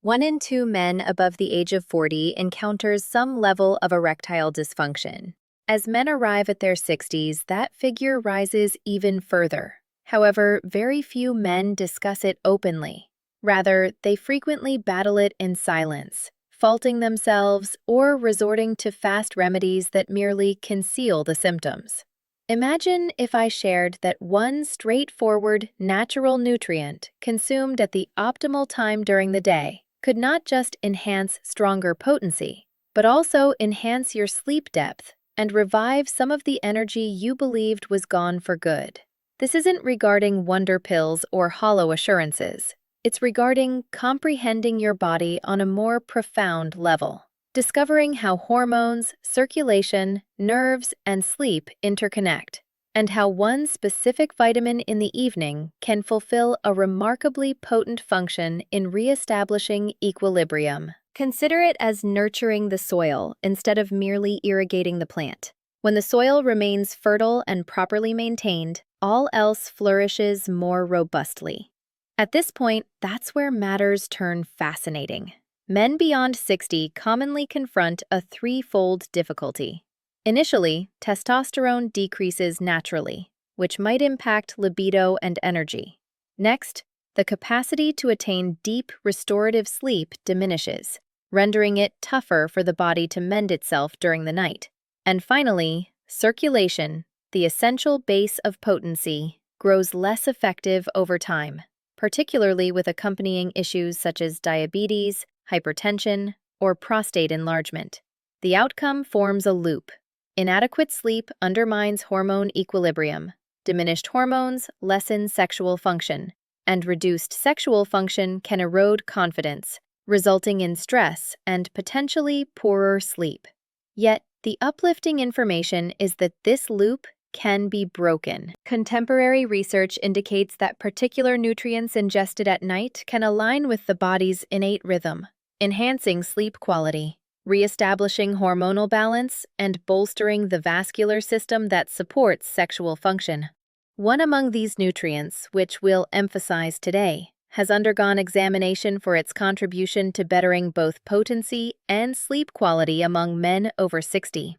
1 in 2 men above the age of 40 encounters some level of erectile dysfunction. As men arrive at their 60s, that figure rises even further. However, very few men discuss it openly. Rather, they frequently battle it in silence, faulting themselves or resorting to fast remedies that merely conceal the symptoms. Imagine if I shared that one straightforward, natural nutrient consumed at the optimal time during the day could not just enhance stronger potency, but also enhance your sleep depth and revive some of the energy you believed was gone for good. This isn't regarding wonder pills or hollow assurances. It's regarding comprehending your body on a more profound level, discovering how hormones, circulation, nerves, and sleep interconnect, and how one specific vitamin in the evening can fulfill a remarkably potent function in reestablishing equilibrium. Consider it as nurturing the soil instead of merely irrigating the plant. When the soil remains fertile and properly maintained, all else flourishes more robustly. At this point, that's where matters turn fascinating. Men beyond 60 commonly confront a threefold difficulty. Initially, testosterone decreases naturally, which might impact libido and energy. Next, the capacity to attain deep, restorative sleep diminishes, rendering it tougher for the body to mend itself during the night. And finally, circulation, the essential base of potency, grows less effective over time, particularly with accompanying issues such as diabetes, hypertension, or prostate enlargement. The outcome forms a loop. Inadequate sleep undermines hormone equilibrium. Diminished hormones lessen sexual function, and reduced sexual function can erode confidence, resulting in stress and potentially poorer sleep. Yet, the uplifting information is that this loop can be broken. Contemporary research indicates that particular nutrients ingested at night can align with the body's innate rhythm, enhancing sleep quality, reestablishing hormonal balance, and bolstering the vascular system that supports sexual function. One among these nutrients, which we'll emphasize today, has undergone examination for its contribution to bettering both potency and sleep quality among men over 60.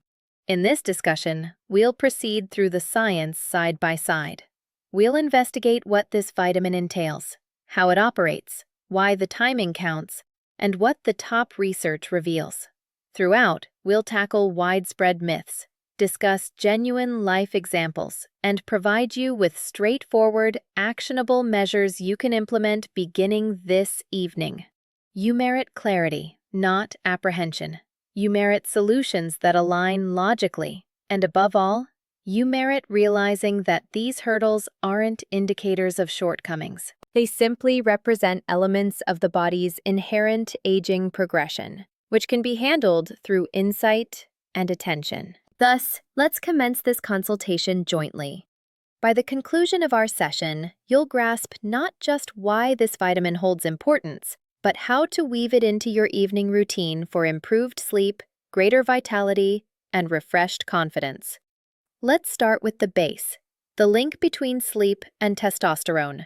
In this discussion, we'll proceed through the science side by side. We'll investigate what this vitamin entails, how it operates, why the timing counts, and what the top research reveals. Throughout, we'll tackle widespread myths, discuss genuine life examples, and provide you with straightforward, actionable measures you can implement beginning this evening. You merit clarity, not apprehension. You merit solutions that align logically, and above all, you merit realizing that these hurdles aren't indicators of shortcomings. They simply represent elements of the body's inherent aging progression, which can be handled through insight and attention. Thus, let's commence this consultation jointly. By the conclusion of our session, you'll grasp not just why this vitamin holds importance, but how to weave it into your evening routine for improved sleep, greater vitality, and refreshed confidence. Let's start with the base, the link between sleep and testosterone.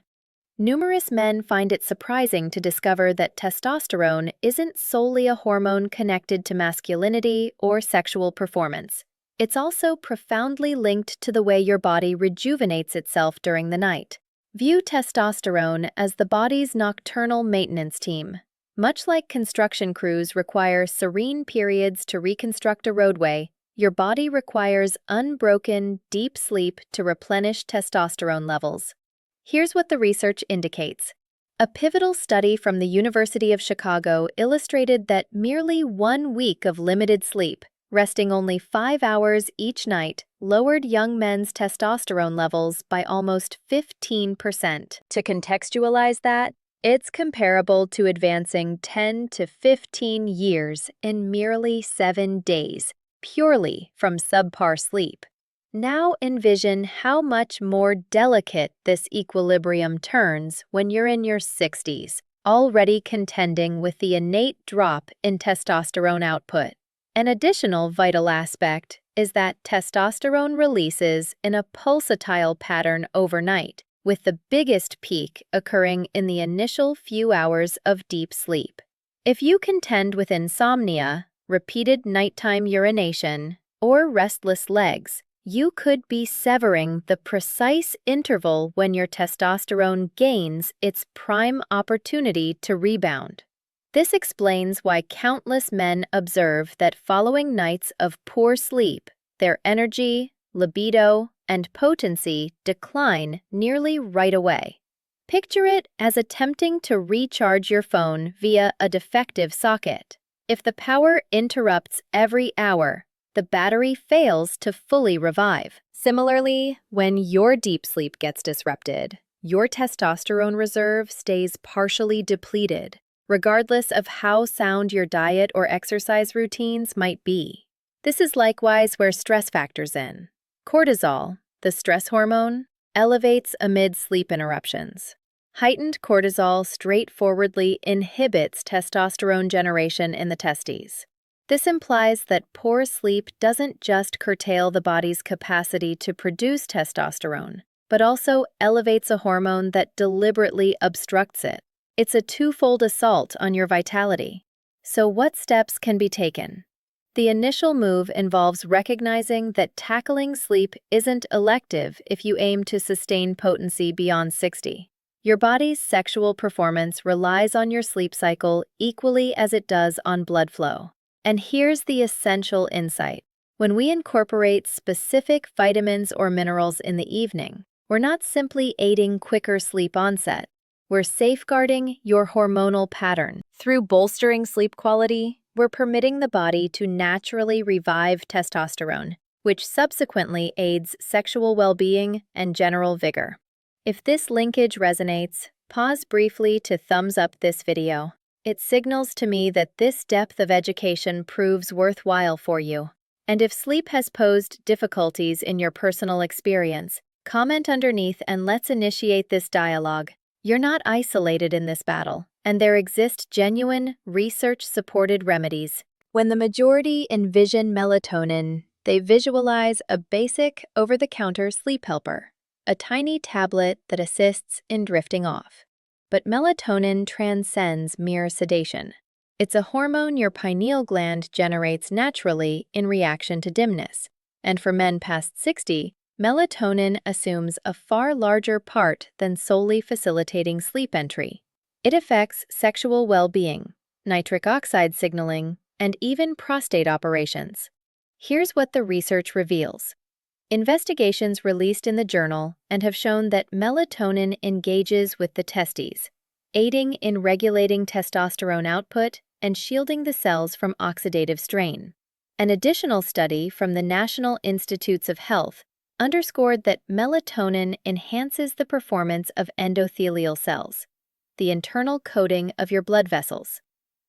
Numerous men find it surprising to discover that testosterone isn't solely a hormone connected to masculinity or sexual performance. It's also profoundly linked to the way your body rejuvenates itself during the night. View testosterone as the body's nocturnal maintenance team. Much like construction crews require serene periods to reconstruct a roadway, your body requires unbroken, deep sleep to replenish testosterone levels. Here's what the research indicates. A pivotal study from the University of Chicago illustrated that merely 1 week of limited sleep, resting only 5 hours each night, lowered young men's testosterone levels by almost 15%. To contextualize that, it's comparable to advancing 10 to 15 years in merely 7 days, purely from subpar sleep. Now envision how much more delicate this equilibrium turns when you're in your 60s, already contending with the innate drop in testosterone output. An additional vital aspect is that testosterone releases in a pulsatile pattern overnight, with the biggest peak occurring in the initial few hours of deep sleep. If you contend with insomnia, repeated nighttime urination, or restless legs, you could be severing the precise interval when your testosterone gains its prime opportunity to rebound. This explains why countless men observe that following nights of poor sleep, their energy, libido, and potency decline nearly right away. Picture it as attempting to recharge your phone via a defective socket. If the power interrupts every hour, the battery fails to fully revive. Similarly, when your deep sleep gets disrupted, your testosterone reserve stays partially depleted, regardless of how sound your diet or exercise routines might be. This is likewise where stress factors in. Cortisol, the stress hormone, elevates amid sleep interruptions. Heightened cortisol straightforwardly inhibits testosterone generation in the testes. This implies that poor sleep doesn't just curtail the body's capacity to produce testosterone, but also elevates a hormone that deliberately obstructs it. It's a twofold assault on your vitality. So what steps can be taken? The initial move involves recognizing that tackling sleep isn't elective if you aim to sustain potency beyond 60. Your body's sexual performance relies on your sleep cycle equally as it does on blood flow. And here's the essential insight. When we incorporate specific vitamins or minerals in the evening, we're not simply aiding quicker sleep onset. We're safeguarding your hormonal pattern. Through bolstering sleep quality, we're permitting the body to naturally revive testosterone, which subsequently aids sexual well-being and general vigor. If this linkage resonates, pause briefly to thumbs up this video. It signals to me that this depth of education proves worthwhile for you. And if sleep has posed difficulties in your personal experience, comment underneath and let's initiate this dialogue. You're not isolated in this battle, and there exist genuine, research-supported remedies. When the majority envision melatonin, they visualize a basic, over-the-counter sleep helper, a tiny tablet that assists in drifting off. But melatonin transcends mere sedation. It's a hormone your pineal gland generates naturally in reaction to dimness. And for men past 60, melatonin assumes a far larger part than solely facilitating sleep entry. It affects sexual well-being, nitric oxide signaling, and even prostate operations. Here's what the research reveals. Investigations released in the journal and have shown that melatonin engages with the testes, aiding in regulating testosterone output and shielding the cells from oxidative strain. An additional study from the National Institutes of Health underscored that melatonin enhances the performance of endothelial cells, the internal coating of your blood vessels.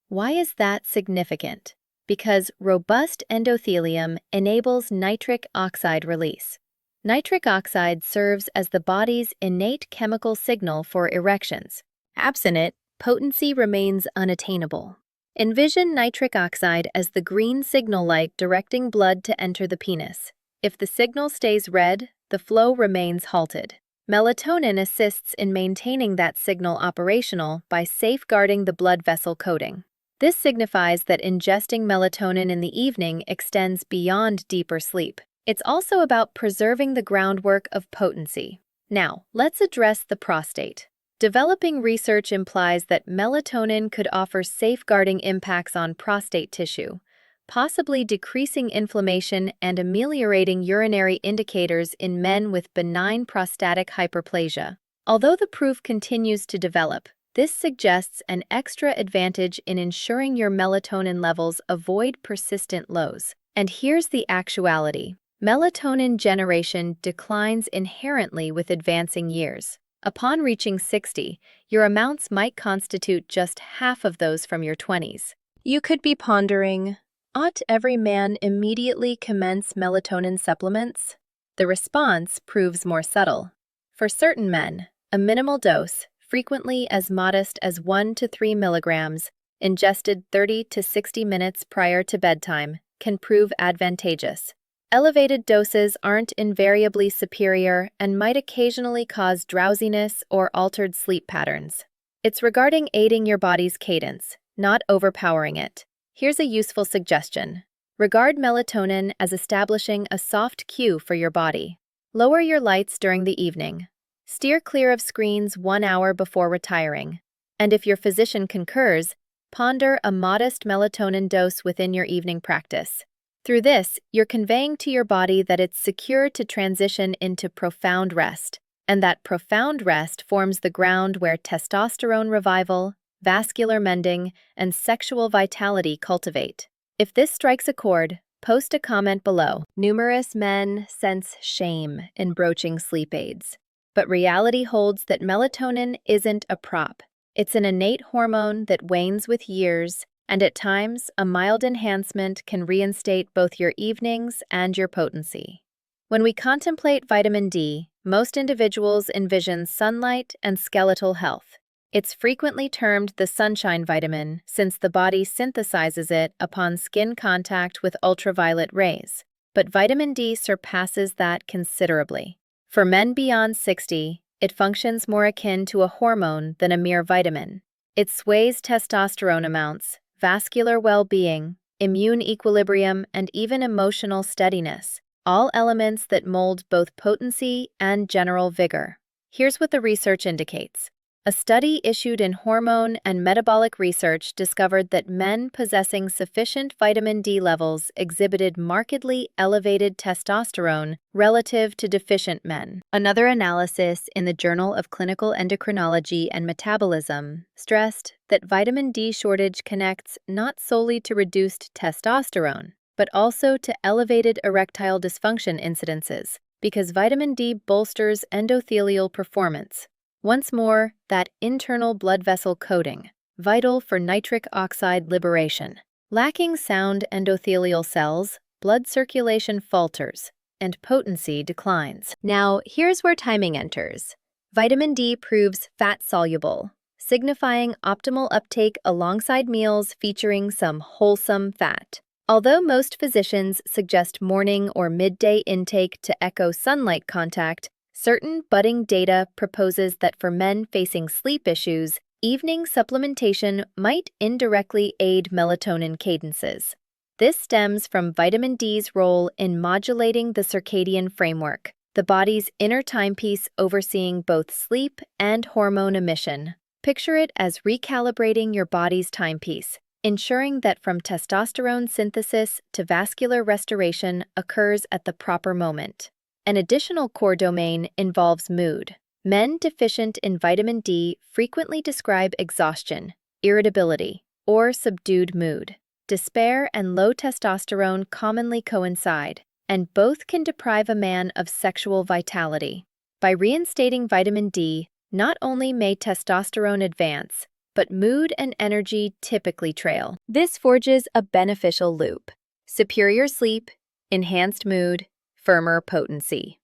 Why is that significant? Because robust endothelium enables nitric oxide release. Nitric oxide serves as the body's innate chemical signal for erections. Absent it, potency remains unattainable. Envision nitric oxide as the green signal light directing blood to enter the penis. If the signal stays red, the flow remains halted. Melatonin assists in maintaining that signal operational by safeguarding the blood vessel coating. This signifies that ingesting melatonin in the evening extends beyond deeper sleep. It's also about preserving the groundwork of potency. Now, let's address the prostate. Developing research implies that melatonin could offer safeguarding impacts on prostate tissue, possibly decreasing inflammation and ameliorating urinary indicators in men with benign prostatic hyperplasia. Although the proof continues to develop, this suggests an extra advantage in ensuring your melatonin levels avoid persistent lows. And here's the actuality. Melatonin generation declines inherently with advancing years. Upon reaching 60, your amounts might constitute just half of those from your 20s. You could be pondering, ought every man immediately commence melatonin supplements? The response proves more subtle. For certain men, a minimal dose, frequently as modest as 1 to 3 milligrams, ingested 30 to 60 minutes prior to bedtime, can prove advantageous. Elevated doses aren't invariably superior and might occasionally cause drowsiness or altered sleep patterns. It's regarding aiding your body's cadence, not overpowering it. Here's a useful suggestion. Regard melatonin as establishing a soft cue for your body. Lower your lights during the evening. Steer clear of screens 1 hour before retiring. And if your physician concurs, ponder a modest melatonin dose within your evening practice. Through this, you're conveying to your body that it's secure to transition into profound rest, and that profound rest forms the ground where testosterone revival, vascular mending, and sexual vitality cultivate. If this strikes a chord, post a comment below. Numerous men sense shame in broaching sleep aids, but reality holds that melatonin isn't a prop. It's an innate hormone that wanes with years, and at times, a mild enhancement can reinstate both your evenings and your potency. When we contemplate vitamin D, most individuals envision sunlight and skeletal health. It's frequently termed the sunshine vitamin since the body synthesizes it upon skin contact with ultraviolet rays. But vitamin D surpasses that considerably. For men beyond 60, it functions more akin to a hormone than a mere vitamin. It sways testosterone amounts, vascular well-being, immune equilibrium, and even emotional steadiness, all elements that mold both potency and general vigor. Here's what the research indicates. A study issued in Hormone and Metabolic Research discovered that men possessing sufficient vitamin D levels exhibited markedly elevated testosterone relative to deficient men. Another analysis in the Journal of Clinical Endocrinology and Metabolism stressed that vitamin D shortage connects not solely to reduced testosterone, but also to elevated erectile dysfunction incidences, because vitamin D bolsters endothelial performance. Once more, that internal blood vessel coating, vital for nitric oxide liberation. Lacking sound endothelial cells, blood circulation falters, and potency declines. Now, here's where timing enters. Vitamin D proves fat-soluble, signifying optimal uptake alongside meals featuring some wholesome fat. Although most physicians suggest morning or midday intake to echo sunlight contact, certain budding data proposes that for men facing sleep issues, evening supplementation might indirectly aid melatonin cadences. This stems from vitamin D's role in modulating the circadian framework, the body's inner timepiece overseeing both sleep and hormone emission. Picture it as recalibrating your body's timepiece, ensuring that from testosterone synthesis to vascular restoration occurs at the proper moment. An additional core domain involves mood. Men deficient in vitamin D frequently describe exhaustion, irritability, or subdued mood. Despair and low testosterone commonly coincide, and both can deprive a man of sexual vitality. By reinstating vitamin D, not only may testosterone advance, but mood and energy typically trail. This forges a beneficial loop: superior sleep, enhanced mood, firmer potency.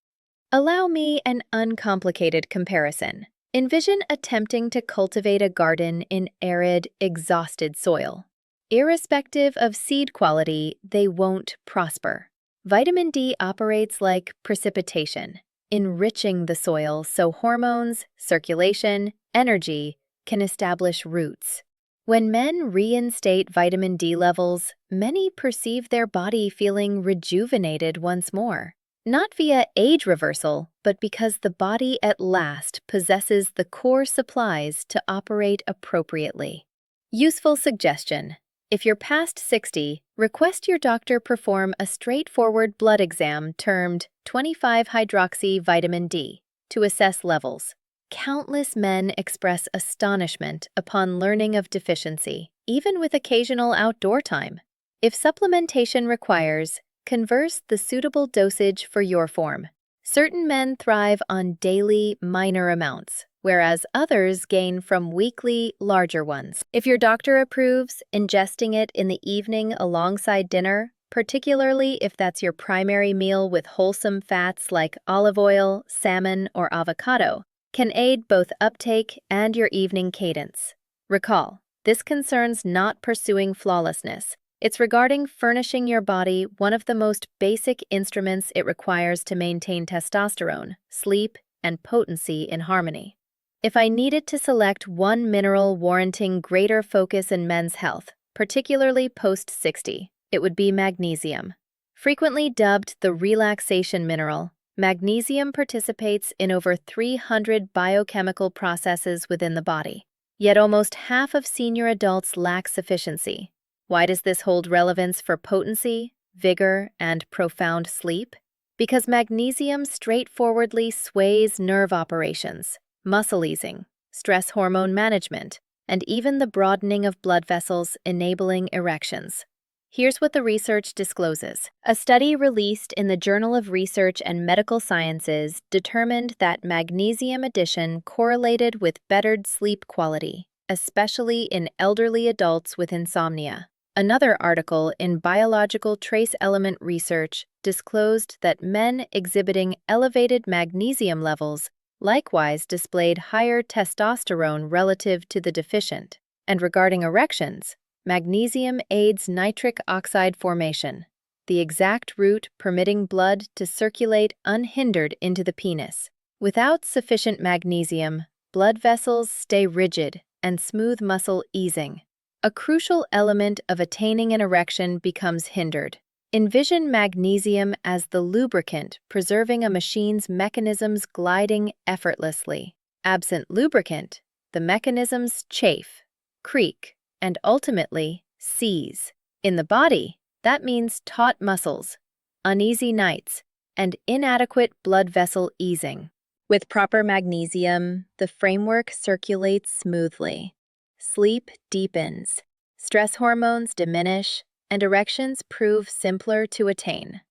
Allow me an uncomplicated comparison. Envision attempting to cultivate a garden in arid, exhausted soil. Irrespective of seed quality, they won't prosper. Vitamin D operates like precipitation, enriching the soil so hormones, circulation, energy can establish roots. When men reinstate vitamin D levels, many perceive their body feeling rejuvenated once more. Not via age reversal, but because the body at last possesses the core supplies to operate appropriately. Useful suggestion: if you're past 60, request your doctor perform a straightforward blood exam termed 25-hydroxy vitamin D to assess levels. Countless men express astonishment upon learning of deficiency, even with occasional outdoor time. If supplementation requires, converse the suitable dosage for your form. Certain men thrive on daily, minor amounts, whereas others gain from weekly, larger ones. If your doctor approves, ingesting it in the evening alongside dinner, particularly if that's your primary meal with wholesome fats like olive oil, salmon, or avocado, can aid both uptake and your evening cadence. Recall, this concerns not pursuing flawlessness. It's regarding furnishing your body one of the most basic instruments it requires to maintain testosterone, sleep, and potency in harmony. If I needed to select one mineral warranting greater focus in men's health, particularly post-60, it would be magnesium. Frequently dubbed the relaxation mineral, magnesium participates in over 300 biochemical processes within the body. Yet almost half of senior adults lack sufficiency. Why does this hold relevance for potency, vigor, and profound sleep? Because magnesium straightforwardly sways nerve operations, muscle easing, stress hormone management, and even the broadening of blood vessels, enabling erections. Here's what the research discloses. A study released in the Journal of Research and Medical Sciences determined that magnesium addition correlated with bettered sleep quality, especially in elderly adults with insomnia. Another article in Biological Trace Element Research disclosed that men exhibiting elevated magnesium levels likewise displayed higher testosterone relative to the deficient. And regarding erections, magnesium aids nitric oxide formation, the exact route permitting blood to circulate unhindered into the penis. Without sufficient magnesium, blood vessels stay rigid and smooth muscle easing. A crucial element of attaining an erection becomes hindered. Envision magnesium as the lubricant preserving a machine's mechanisms gliding effortlessly. Absent lubricant, the mechanisms chafe, creak, and ultimately seize. In the body, that means taut muscles, uneasy nights, and inadequate blood vessel easing. With proper magnesium, the framework circulates smoothly. Sleep deepens, stress hormones diminish, and erections prove simpler to attain.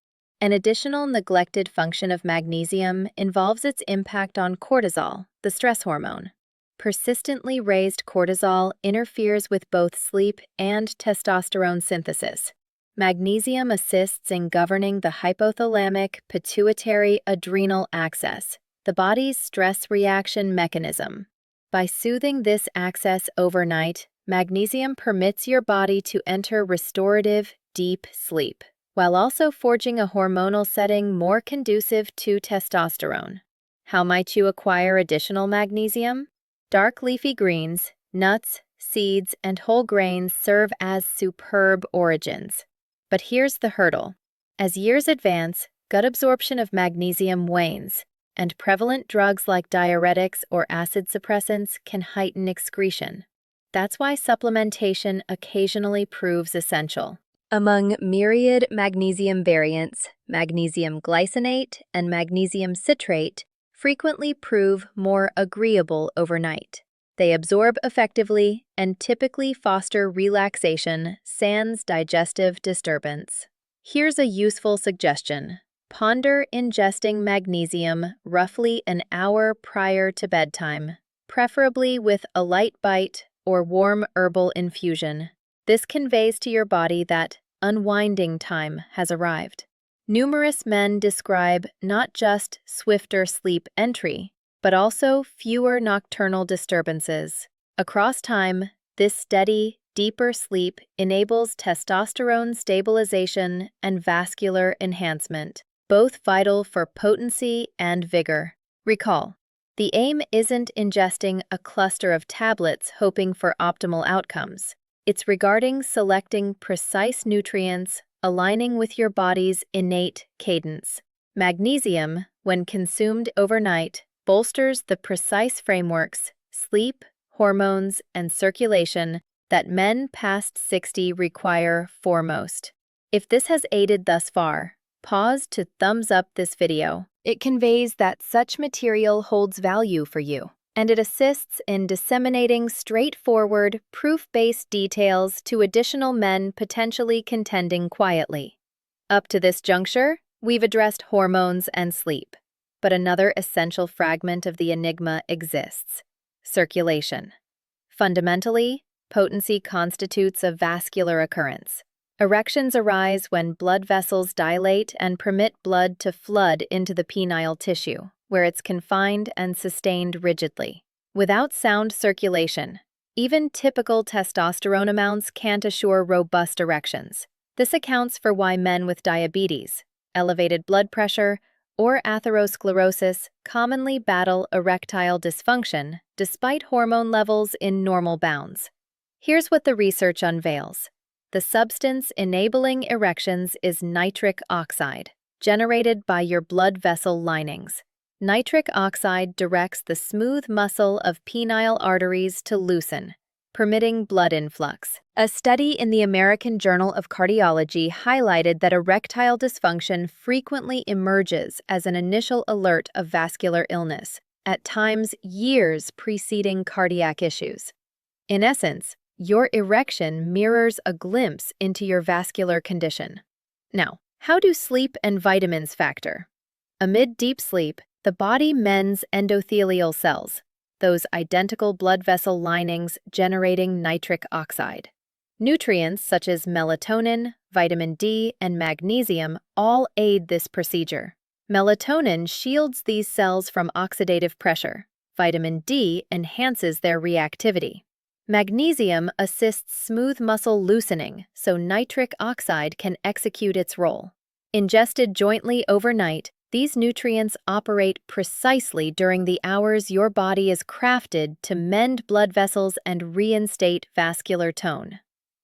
An additional neglected function of magnesium involves its impact on cortisol, the stress hormone. Persistently raised cortisol interferes with both sleep and testosterone synthesis. Magnesium assists in governing the hypothalamic pituitary adrenal axis, the body's stress reaction mechanism. By soothing this axis overnight, magnesium permits your body to enter restorative, deep sleep, while also forging a hormonal setting more conducive to testosterone. How might you acquire additional magnesium? Dark leafy greens, nuts, seeds, and whole grains serve as superb origins. But here's the hurdle. As years advance, gut absorption of magnesium wanes, and prevalent drugs like diuretics or acid suppressants can heighten excretion. That's why supplementation occasionally proves essential. Among myriad magnesium variants, magnesium glycinate and magnesium citrate frequently prove more agreeable overnight. They absorb effectively and typically foster relaxation sans digestive disturbance. Here's a useful suggestion. Ponder ingesting magnesium roughly an hour prior to bedtime, preferably with a light bite or warm herbal infusion. This conveys to your body that unwinding time has arrived. Numerous men describe not just swifter sleep entry, but also fewer nocturnal disturbances. Across time, this steady, deeper sleep enables testosterone stabilization and vascular enhancement, both vital for potency and vigor. Recall, the aim isn't ingesting a cluster of tablets hoping for optimal outcomes. It's regarding selecting precise nutrients aligning with your body's innate cadence. Magnesium, when consumed overnight, bolsters the precise frameworks, sleep, hormones, and circulation that men past 60 require foremost. If this has aided thus far, pause to thumbs up this video. It conveys that such material holds value for you, and it assists in disseminating straightforward, proof-based details to additional men potentially contending quietly. Up to this juncture, we've addressed hormones and sleep, but another essential fragment of the enigma exists: circulation. Fundamentally, potency constitutes a vascular occurrence. Erections arise when blood vessels dilate and permit blood to flood into the penile tissue, where it's confined and sustained rigidly. Without sound circulation, even typical testosterone amounts can't assure robust erections. This accounts for why men with diabetes, elevated blood pressure, or atherosclerosis commonly battle erectile dysfunction despite hormone levels in normal bounds. Here's what the research unveils. The substance enabling erections is nitric oxide, generated by your blood vessel linings. Nitric oxide directs the smooth muscle of penile arteries to loosen, permitting blood influx. A study in the American Journal of Cardiology highlighted that erectile dysfunction frequently emerges as an initial alert of vascular illness, at times years preceding cardiac issues. In essence, your erection mirrors a glimpse into your vascular condition. Now, how do sleep and vitamins factor? Amid deep sleep, the body mends endothelial cells, those identical blood vessel linings generating nitric oxide. Nutrients such as melatonin, vitamin D, and magnesium all aid this procedure. Melatonin shields these cells from oxidative pressure. Vitamin D enhances their reactivity. Magnesium assists smooth muscle loosening so nitric oxide can execute its role. Ingested jointly overnight, these nutrients operate precisely during the hours your body is crafted to mend blood vessels and reinstate vascular tone.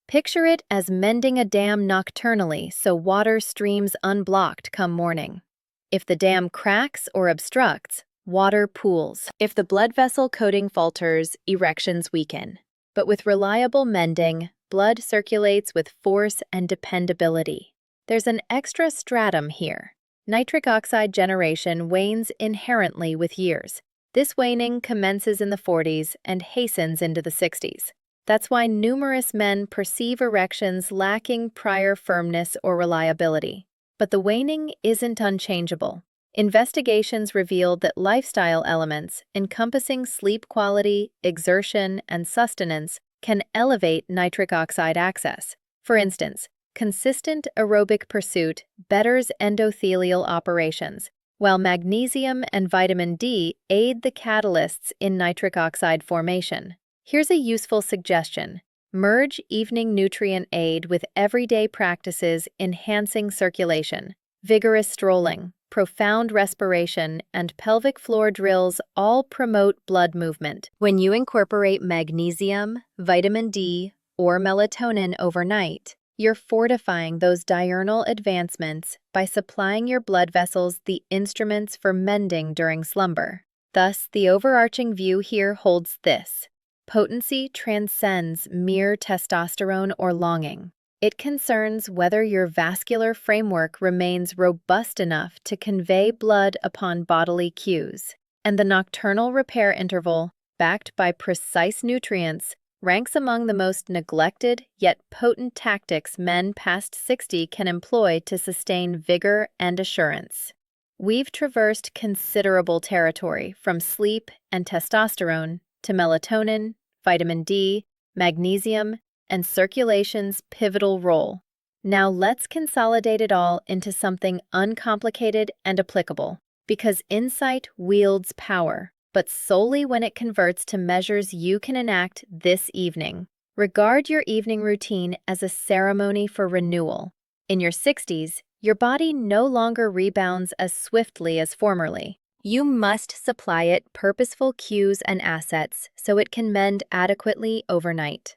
Picture it as mending a dam nocturnally so water streams unblocked come morning. If the dam cracks or obstructs, water pools. If the blood vessel coating falters, erections weaken. But with reliable mending, blood circulates with force and dependability. There's an extra stratum here. Nitric oxide generation wanes inherently with years. This waning commences in the 40s and hastens into the 60s. That's why numerous men perceive erections lacking prior firmness or reliability. But the waning isn't unchangeable. Investigations revealed that lifestyle elements encompassing sleep quality, exertion, and sustenance can elevate nitric oxide access. For instance, consistent aerobic pursuit betters endothelial operations, while magnesium and vitamin D aid the catalysts in nitric oxide formation. Here's a useful suggestion. Merge evening nutrient aid with everyday practices enhancing circulation. Vigorous strolling, profound respiration, and pelvic floor drills all promote blood movement. When you incorporate magnesium, vitamin D, or melatonin overnight, you're fortifying those diurnal advancements by supplying your blood vessels the instruments for mending during slumber. Thus, the overarching view here holds this. Potency transcends mere testosterone or longing. It concerns whether your vascular framework remains robust enough to convey blood upon bodily cues. And the nocturnal repair interval, backed by precise nutrients, ranks among the most neglected yet potent tactics men past 60 can employ to sustain vigor and assurance. We've traversed considerable territory from sleep and testosterone to melatonin, vitamin D, magnesium, and circulation's pivotal role. Now let's consolidate it all into something uncomplicated and applicable, because insight wields power, but solely when it converts to measures you can enact this evening. Regard your evening routine as a ceremony for renewal. In your 60s, your body no longer rebounds as swiftly as formerly. You must supply it purposeful cues and assets so it can mend adequately overnight.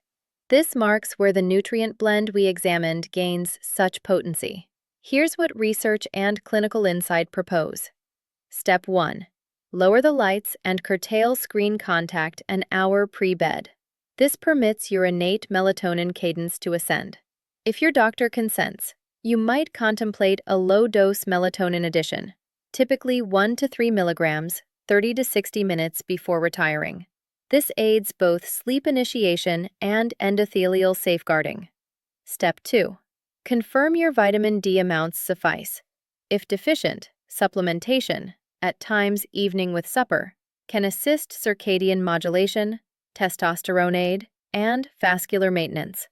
This marks where the nutrient blend we examined gains such potency. Here's what research and clinical insight propose. Step 1. Lower the lights and curtail screen contact an hour pre-bed. This permits your innate melatonin cadence to ascend. If your doctor consents, you might contemplate a low-dose melatonin addition, typically 1 to 3 milligrams, 30 to 60 minutes before retiring. This aids both sleep initiation and endothelial safeguarding. Step 2. Confirm your vitamin D amounts suffice. If deficient, supplementation, at times evening with supper, can assist circadian modulation, testosterone aid, and vascular maintenance.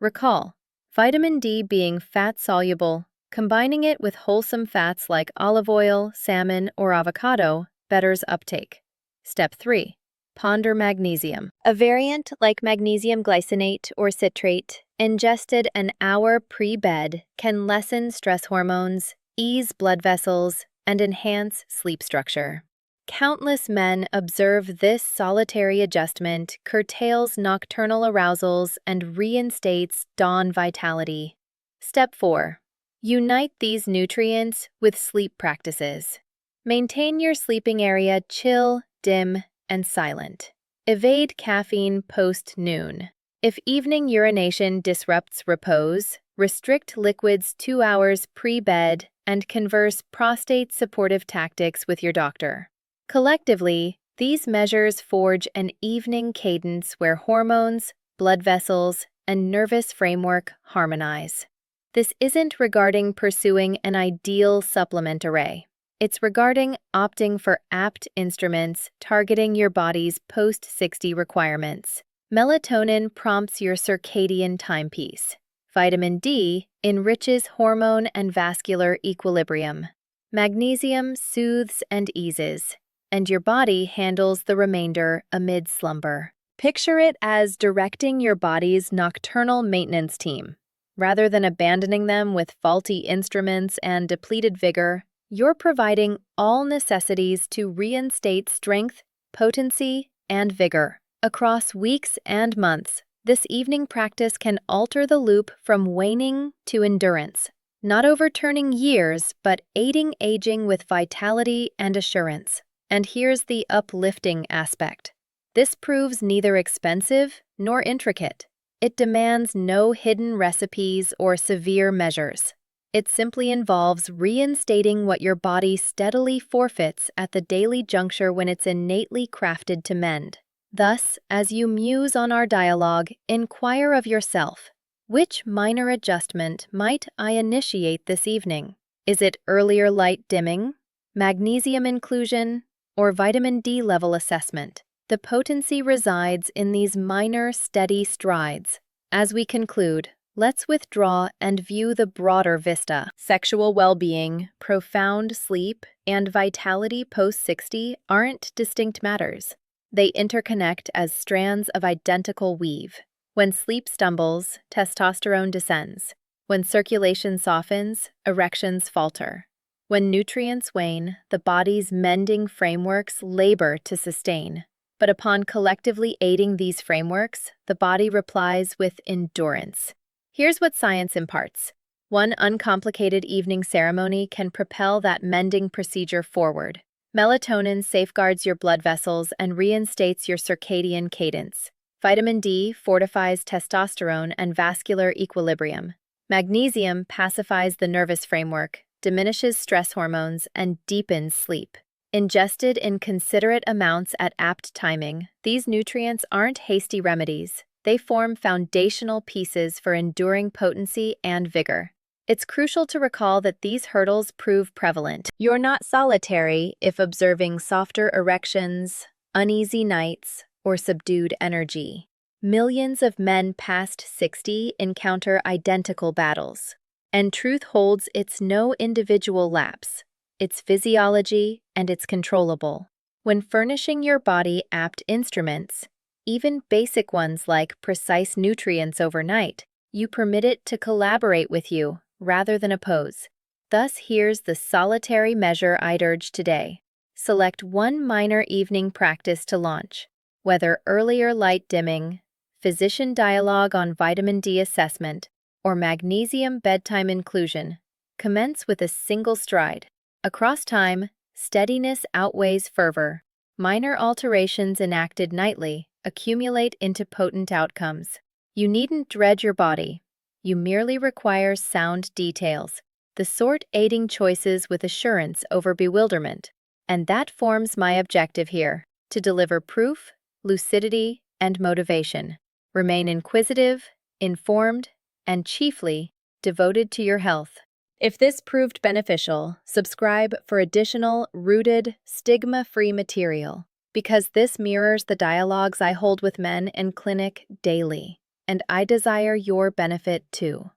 Recall, vitamin D being fat-soluble, combining it with wholesome fats like olive oil, salmon, or avocado betters uptake. Step 3. Ponder magnesium. A variant like magnesium glycinate or citrate, ingested an hour pre-bed, can lessen stress hormones, ease blood vessels, and enhance sleep structure. Countless men observe this solitary adjustment curtails nocturnal arousals and reinstates dawn vitality. Step 4. Unite these nutrients with sleep practices. Maintain your sleeping area chill, dim, and silent. Evade caffeine post-noon. If evening urination disrupts repose, restrict liquids 2 hours pre-bed and converse prostate supportive tactics with your doctor. Collectively, these measures forge an evening cadence where hormones, blood vessels, and nervous framework harmonize. This isn't regarding pursuing an ideal supplement array. It's regarding opting for apt instruments targeting your body's post-60 requirements. Melatonin prompts your circadian timepiece. Vitamin D enriches hormone and vascular equilibrium. Magnesium soothes and eases, and your body handles the remainder amid slumber. Picture it as directing your body's nocturnal maintenance team. Rather than abandoning them with faulty instruments and depleted vigor, you're providing all necessities to reinstate strength, potency, and vigor. Across weeks and months, this evening practice can alter the loop from waning to endurance, not overturning years, but aiding aging with vitality and assurance. And here's the uplifting aspect. This proves neither expensive nor intricate. It demands no hidden recipes or severe measures. It simply involves reinstating what your body steadily forfeits at the daily juncture when it's innately crafted to mend. Thus, as you muse on our dialogue, inquire of yourself, which minor adjustment might I initiate this evening? Is it earlier light dimming, magnesium inclusion, or vitamin D level assessment? The potency resides in these minor, steady strides. As we conclude, let's withdraw and view the broader vista. Sexual well-being, profound sleep, and vitality post-60 aren't distinct matters. They interconnect as strands of identical weave. When sleep stumbles, testosterone descends. When circulation softens, erections falter. When nutrients wane, the body's mending frameworks labor to sustain. But upon collectively aiding these frameworks, the body replies with endurance. Here's what science imparts. One uncomplicated evening ceremony can propel that mending procedure forward. Melatonin safeguards your blood vessels and reinstates your circadian cadence. Vitamin D fortifies testosterone and vascular equilibrium. Magnesium pacifies the nervous framework, diminishes stress hormones, and deepens sleep. Ingested in considerate amounts at apt timing, these nutrients aren't hasty remedies. They form foundational pieces for enduring potency and vigor. It's crucial to recall that these hurdles prove prevalent. You're not solitary if observing softer erections, uneasy nights, or subdued energy. Millions of men past 60 encounter identical battles, and truth holds it's no individual lapse. It's physiology, and it's controllable. When furnishing your body apt instruments, even basic ones like precise nutrients overnight, you permit it to collaborate with you rather than oppose. Thus, here's the solitary measure I'd urge today. Select one minor evening practice to launch, whether earlier light dimming, physician dialogue on vitamin D assessment, or magnesium bedtime inclusion. Commence with a single stride. Across time, steadiness outweighs fervor. Minor alterations enacted nightly accumulate into potent outcomes. You needn't dread your body. You merely require sound details, the sort aiding choices with assurance over bewilderment. And that forms my objective here, to deliver proof, lucidity, and motivation. Remain inquisitive, informed, and chiefly, devoted to your health. If this proved beneficial, subscribe for additional rooted, stigma-free material, because this mirrors the dialogues I hold with men in clinic daily, and I desire your benefit too.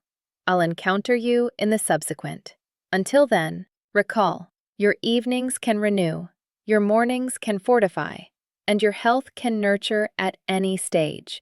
I'll encounter you in the subsequent. Until then, recall, your evenings can renew, your mornings can fortify, and your health can nurture at any stage.